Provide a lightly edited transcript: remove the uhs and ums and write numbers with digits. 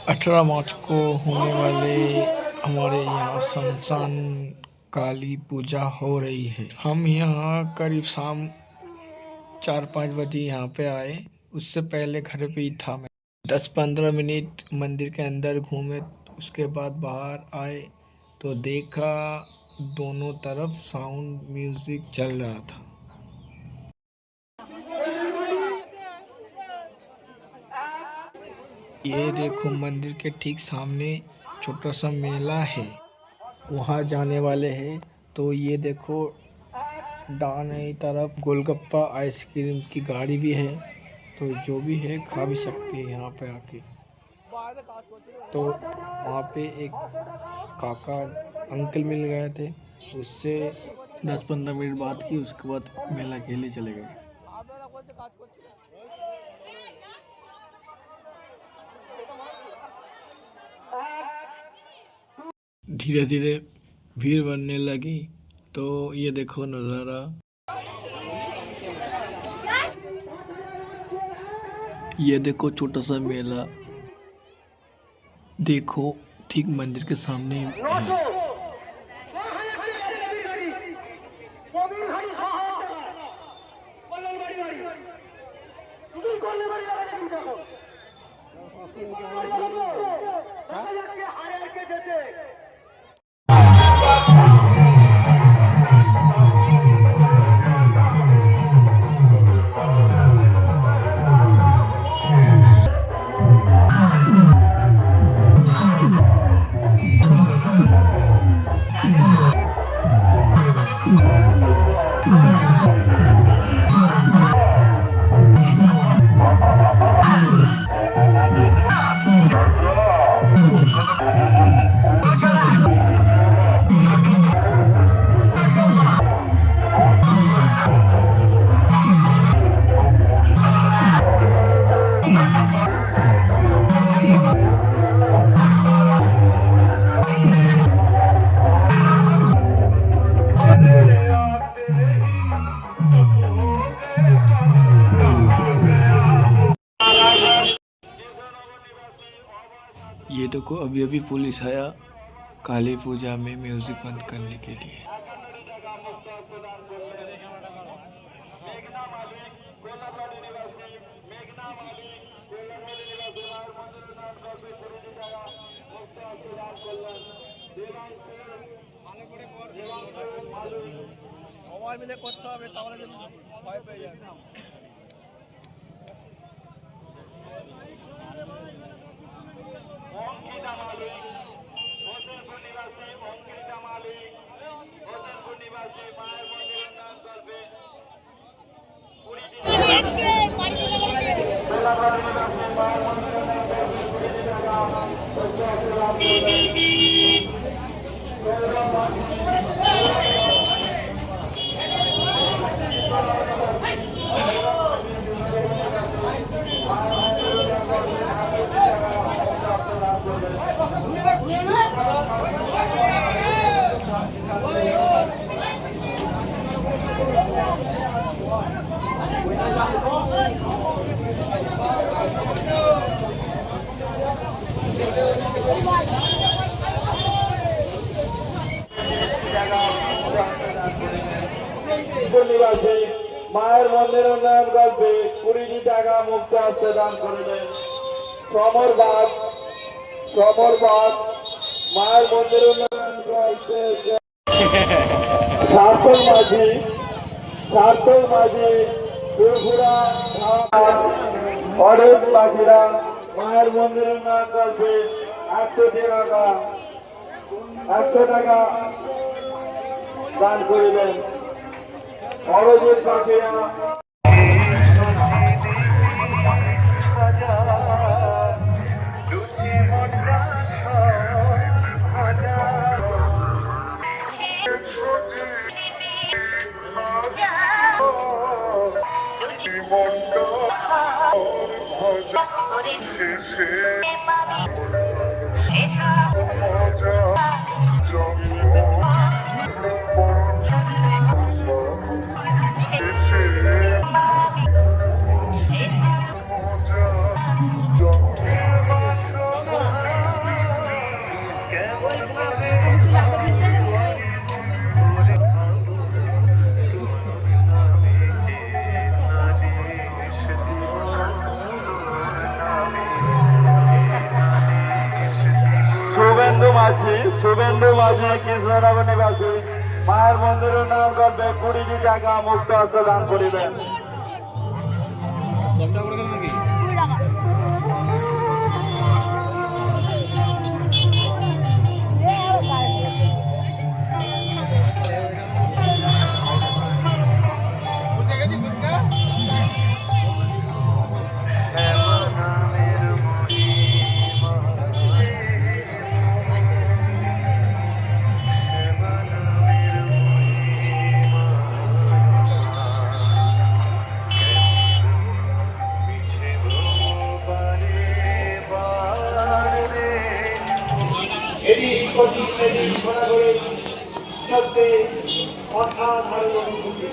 18 मार्च को होने वाले हमारे यहाँ शमशान काली पूजा हो रही है। हम यहाँ करीब शाम 4-5 बजे यहाँ पे आए। उससे पहले घर पे ही था मैं। 10-15 मिनट मंदिर के अंदर घूमे, उसके बाद बाहर आए तो देखा दोनों तरफ साउंड म्यूजिक चल रहा था। ये देखो मंदिर के ठीक सामने छोटा सा मेला है, वहाँ जाने वाले हैं। तो ये देखो दाहिने तरफ गोलगप्पा आइसक्रीम की गाड़ी भी है, तो जो भी है खा भी सकती है यहाँ पे आके। तो वहाँ पे एक काका अंकल मिल गए थे, उससे 10-15 मिनट बात की, उसके बाद मेला के लिए चले गए। धीरे धीरे भीड़ बढ़ने लगी, तो ये देखो नज़ारा। ये देखो छोटा सा मेला, देखो ठीक मंदिर के सामने है। ये देखो अभी अभी पुलिस आया काली पूजा में म्यूजिक बंद करने के लिए। সবাই মিলে করতে হবে, তাহলে যদি ভয় পেয়ে যাবে। নিবাসী মায়ের মন্দির উন্নয়ন কল্পে 20টি টাকা মুক্ত হস্তে দান করিলেন। সমরবাদ মায়ের মন্দির উন্নয়ন কল্পে সার্থক মাঝি ফুরফুরা অনেক মাঝিরা মায়ের মন্দির উন্নয়ন কল্পে 100 টাকা দান করিলেন। অরজিৎ পাখিয়া নিবাসী শুভেন্দু মাঝি কৃষ্ণনগর নিবাসী মায়ের মন্দির উন্নয়ন করবে 20টি টাকা মুক্ত হস্তে দান করিবেন। এটি 25 শ্রেণী সোনাগড়ের সবচেয়ে অসাধারণ অনুভূতি।